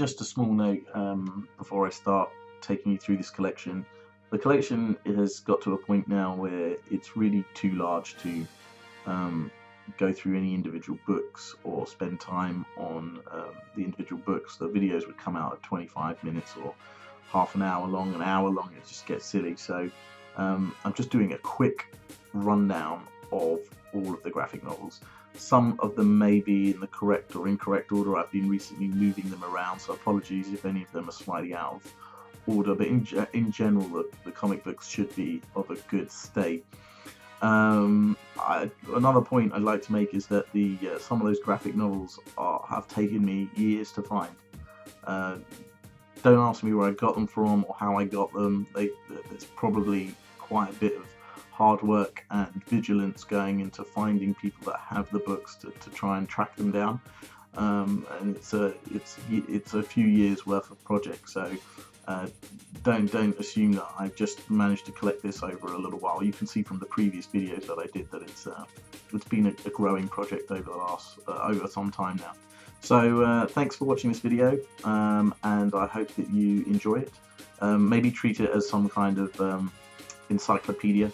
just a small note before I start taking you through this collection. The collection has got to a point now where it's really too large to um, go through any individual books or spend time on the individual books. The videos would come out at 25 minutes or half an hour long, an hour long. It just gets silly. So I'm just doing a quick rundown of all of the graphic novels. Some of them may be in the correct or incorrect order. I've been recently moving them around, so apologies if any of them are slightly out of order. But in general, the comic books should be of a good state. Another point I'd like to make is that some of those graphic novels have taken me years to find. Don't ask me where I got them from or how I got them. There's probably quite a bit of hard work and vigilance going into finding people that have the books to try and track them down. And it's a few years worth of project. So don't assume that I've just managed to collect this over a little while. You can see from the previous videos that I did that it's been a growing project over the last over some time now. So thanks for watching this video, and I hope that you enjoy it. Maybe treat it as some kind of encyclopedia.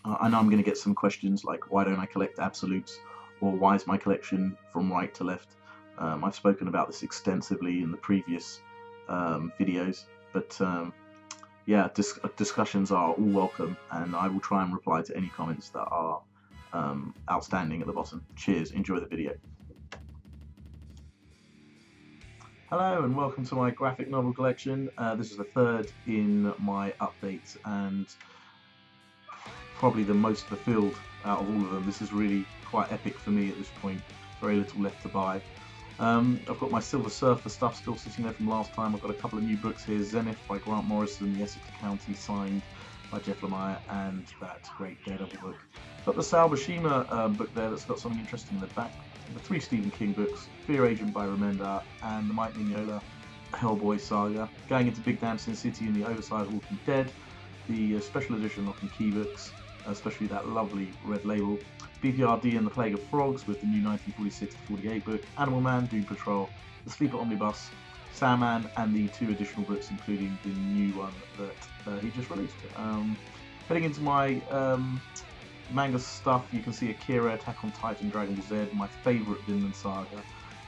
I know I'm going to get some questions like, why don't I collect absolutes, or why is my collection from right to left? I've spoken about this extensively in the previous videos, but yeah, discussions are all welcome, and I will try and reply to any comments that are outstanding at the bottom. Cheers, enjoy the video. Hello and welcome to my graphic novel collection. This is the third in my updates and probably the most fulfilled out of all of them. This is really quite epic for me at this point. Very little left to buy. I've got my Silver Surfer stuff still sitting there from last time. I've got a couple of new books here. Zenith by Grant Morrison, the Essex County signed by Jeff Lemire, and that great Daredevil book. Got the Sal Buscema book there that's got something interesting in the back. The 3 Stephen King books, Fear Agent by Remender, and the Mike Mignola Hellboy saga. Going into Big Damn Sin City and the Oversized Walking Dead, the special edition Lock and Key books, especially that lovely red label. BPRD and the Plague of Frogs with the new 1946-48 book, Animal Man, Doom Patrol, the Sleeper Omnibus, Sandman, and the 2 additional books, including the new one that he just released. Heading into my manga stuff, you can see Akira, Attack on Titan, Dragon Ball Z, my favourite Vinland Saga,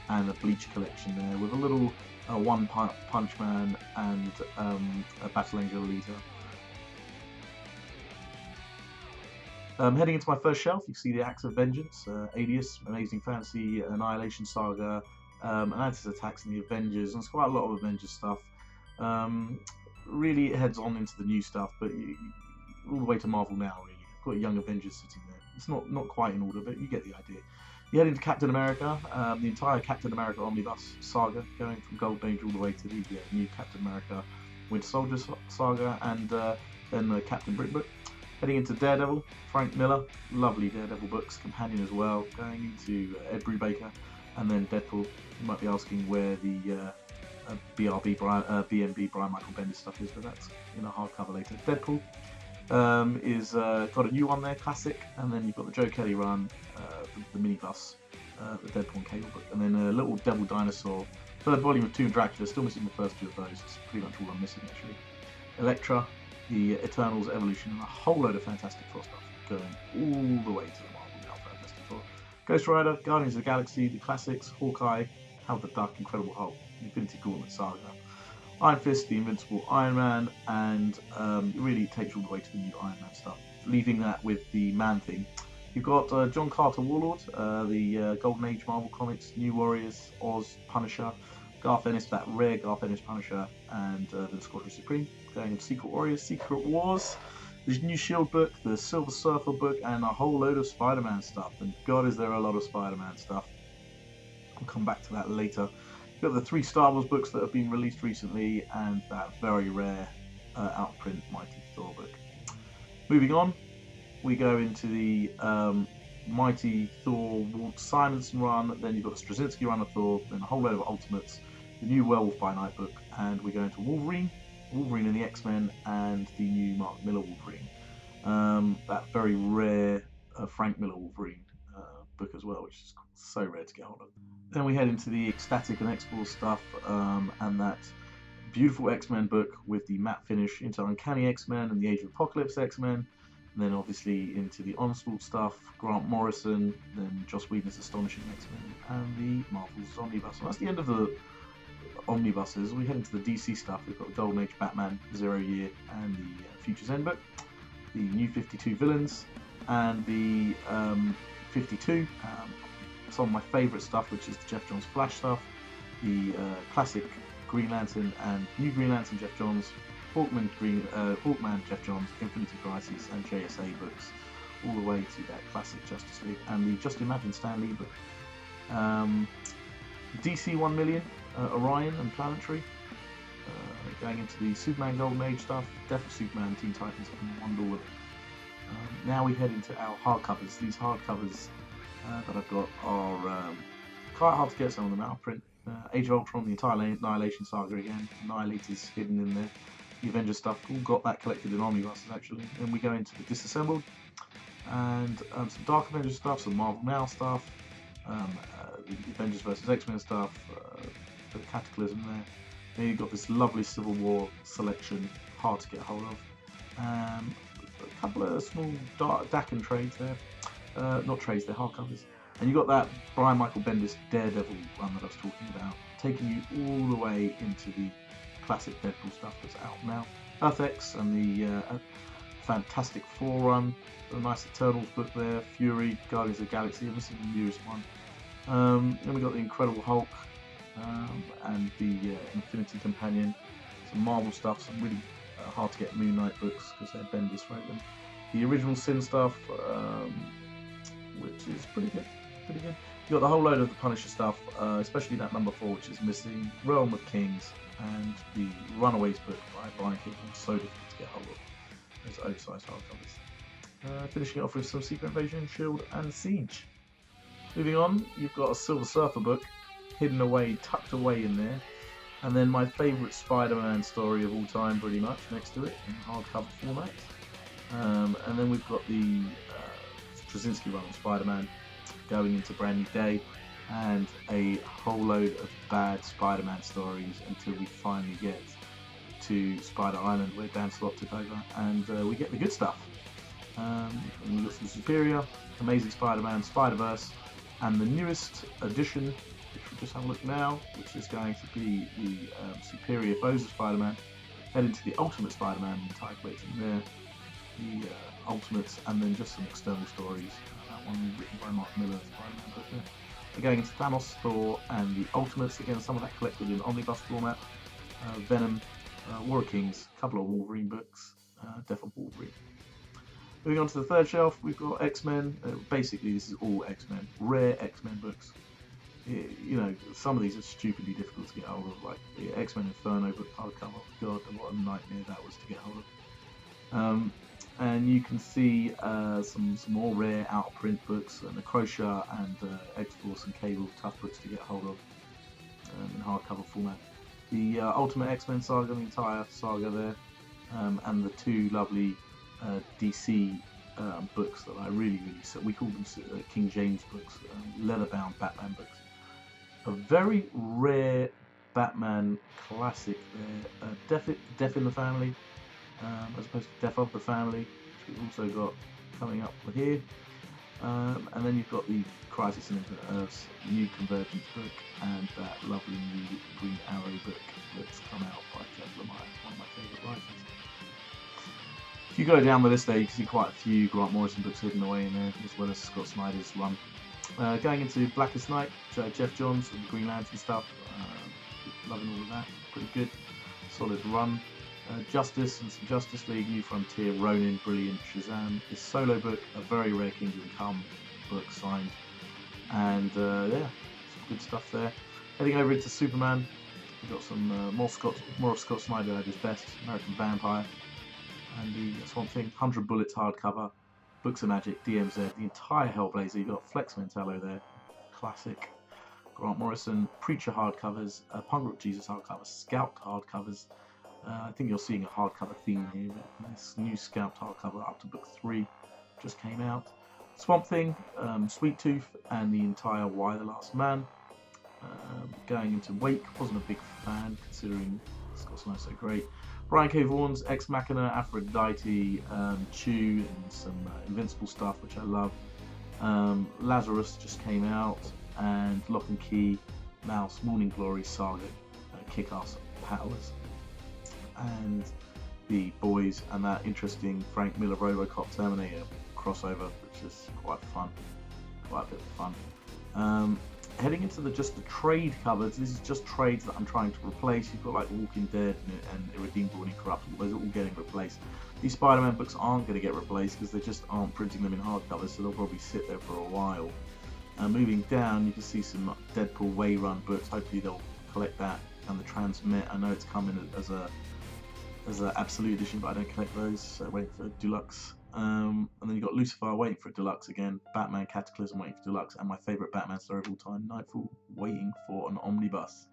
and a Bleach collection there with a little One Punch Man and a Battle Angel Alita. Heading into my first shelf, you see the Axe of Vengeance, Alias, Amazing Fantasy, Annihilation Saga, Atlantis Attacks and the Avengers, and there's quite a lot of Avengers stuff. Really it heads on into the new stuff, but all the way to Marvel now, really. I've got Young Avengers sitting there. It's not quite in order, but you get the idea. You head into Captain America, the entire Captain America Omnibus saga, going from Golden Age all the way to the new Captain America Winter Soldier saga, and then the Captain Britain book. Heading into Daredevil, Frank Miller, lovely Daredevil books, companion as well. Going into Ed Brubaker, and then Deadpool. You might be asking where the BNB Brian Michael Bendis stuff is, but that's in a hardcover later. Deadpool is got a new one there, classic, and then you've got the Joe Kelly run, the minibus, the Deadpool and Cable book, and then a little Devil Dinosaur, third volume of Tomb Dracula. Still missing the first 2 of those. It's pretty much all I'm missing actually. Elektra, the Eternals Evolution, and a whole load of Fantastic Four stuff going all the way to the Marvel now. Fantastic Four, Ghost Rider, Guardians of the Galaxy, the classics, Hawkeye, Howard the Duck, Incredible Hulk, Infinity Gauntlet Saga, Iron Fist, the Invincible Iron Man, and it really takes you all the way to the new Iron Man stuff. Leaving that with the Man Thing, you've got John Carter Warlord, the Golden Age Marvel Comics, New Warriors, Oz, Punisher, Garth Ennis, that rare Garth Ennis Punisher, and the Squadron Supreme. Going into Secret Warriors, Secret Wars, the new Shield book, the Silver Surfer book, and a whole load of Spider-Man stuff. And God, is there a lot of Spider-Man stuff. I'll come back to that later. You've got the 3 Star Wars books that have been released recently, and that very rare outprint Mighty Thor book. Moving on, we go into the Mighty Thor Walt Simonson run, then you've got the Straczynski run of Thor, then a whole load of Ultimates, the new Werewolf by Night book, and we go into Wolverine and the X-Men, and the new Mark Miller Wolverine. That very rare Frank Miller Wolverine, book as well, which is so rare to get hold of. Then we head into the Ecstatic and X-Force stuff, and that beautiful X-Men book with the matte finish into Uncanny X-Men and the Age of Apocalypse X-Men. And then obviously into the Onslaught stuff, Grant Morrison, then Joss Whedon's Astonishing X-Men, and the Marvel's Omnibus. So that's the end of the omnibuses. We head into the DC stuff. We've got the Golden Age Batman, 0 Year, and the Future's End book, the New 52 villains, and the 52. Some of my favourite stuff, which is the Geoff Johns Flash stuff, the classic Green Lantern and New Green Lantern Geoff Johns, Hawkman Geoff Johns, Infinity Crisis, and JSA books, all the way to that classic Justice League, and the Just Imagine Stan Lee book. DC 1 Million, Orion and Planetary, going into the Superman Golden Age stuff, Death of Superman, Teen Titans, and Wonder Woman. Now we head into our hardcovers. These hardcovers that I've got are quite hard to get. Some of them out of print. Age of Ultron, the entire Annihilation saga again, Annihilators hidden in there, the Avengers stuff, all got that collected in omnibuses actually. Then we go into the Disassembled, and some Dark Avengers stuff, some Marvel Now stuff, the Avengers vs X-Men stuff, the Cataclysm there. Then you've got this lovely Civil War selection, hard to get hold of. A couple of small Daken trades there, not trades, they're hardcovers. And you got that Brian Michael Bendis Daredevil run that I was talking about, taking you all the way into the classic Deadpool stuff that's out now. Earth X and the Fantastic Four run, a nice Eternals book there, Fury, Guardians of the Galaxy, this is the newest one. Then we got the Incredible Hulk and the Infinity Companion, some Marvel stuff, some really hard to get Moon Knight books because they're Bendis wrote them. The Original Sin stuff, which is pretty good. You got the whole load of the Punisher stuff, especially that number 4, which is missing, Realm of Kings, and the Runaways book by Brian Keaton, so difficult to get hold of. Those oversized hardcovers. Finishing it off with some Secret Invasion, Shield, and Siege. Moving on, you've got a Silver Surfer book, hidden away, tucked away in there, and then my favourite Spider-Man story of all time, pretty much, next to it in hardcover format. And then we've got the Straczynski run on Spider-Man, going into Brand New Day, and a whole load of bad Spider-Man stories until we finally get to Spider Island, where Dan Slott took over, and we get the good stuff. And we got some Superior, Amazing Spider-Man, Spider-Verse, and the newest edition, which we'll just have a look now, which is going to be the Superior Foes of Spider-Man, head into the Ultimate Spider-Man, the entire collection there, the Ultimates, and then just some external stories. That one written by Mark Miller, Spider-Man book there. We're going into Thanos, Thor, and the Ultimates, again some of that collected in omnibus format, Venom, War of Kings, a couple of Wolverine books, Death of Wolverine. Moving on to the third shelf, we've got X-Men. Basically, this is all X-Men, rare X-Men books. You know, some of these are stupidly difficult to get hold of, like the X-Men Inferno book hardcover. God, what a nightmare that was to get hold of. And you can see some more rare out-of-print books, Necrosha and X-Force and Cable, tough books to get hold of in hardcover format. The Ultimate X-Men saga, the entire saga there, and the two lovely DC books that I really we call them King James books, leather-bound Batman books. A very rare Batman classic there, Death in the Family, as opposed to Death of the Family, which we've also got coming up here. And then you've got the Crisis on Infinite Earths, new Convergence book, and that lovely new Green Arrow book that's come out by Jeff Lemire, one of my favourite writers. If you go down the list there, you can see quite a few Grant Morrison books hidden away in there, as well as Scott Snyder's run. Going into Blackest Night, Geoff Johns and the Green Lantern stuff, loving all of that, pretty good, solid run. Justice and some Justice League, New Frontier, Ronin, brilliant, Shazam, his solo book, a very rare Kingdom Come book signed, and yeah, some good stuff there. Heading over into Superman, we've got some more of Scott Snyder at his best, American Vampire, and the Swamp Thing, 100 Bullets hardcover, Books of Magic, DMZ, the entire Hellblazer. You've got Flex Mentallo there, classic. Grant Morrison, Preacher hardcovers, Punk Rock Jesus hardcovers, Scalped hardcovers. I think you're seeing a hardcover theme here. This new Scalped hardcover up to book 3 just came out. Swamp Thing, Sweet Tooth, and the entire Y: The Last Man. Going into Wake, wasn't a big fan considering Scott's not so great. Brian K. Vaughan's Ex Machina, Aphrodite, Chew, and some Invincible stuff, which I love. Lazarus just came out, and Lock and Key, Mouse, Morning Glory, Saga, Kick-Ass Powers, and The Boys, and that interesting Frank Miller RoboCop Terminator crossover, which is quite fun, quite a bit of fun. Heading into just the trade covers, this is just trades that I'm trying to replace. You've got like Walking Dead and Irredeemable and Incorruptible, those are all getting replaced. These Spider-Man books aren't going to get replaced because they just aren't printing them in hardcovers, so they'll probably sit there for a while. Moving down, you can see some Deadpool Way Run books. Hopefully they'll collect that, and the Transmit. I know it's coming as an absolute edition, but I don't collect those, so wait for deluxe. And then you've got Lucifer waiting for a deluxe again, Batman Cataclysm waiting for deluxe, and my favourite Batman story of all time, Nightfall, waiting for an omnibus.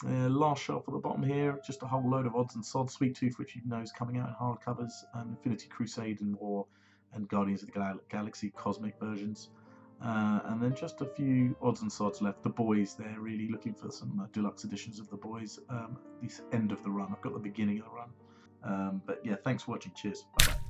Last shelf at the bottom here, just a whole load of odds and sods. Sweet Tooth, which you know is coming out in hardcovers, Infinity Crusade and War, and Guardians of the Galaxy Cosmic versions. And then just a few odds and sods left. The Boys, they're really looking for some deluxe editions of The Boys. This end of the run. I've got the beginning of the run. But yeah, thanks for watching. Cheers. Bye-bye.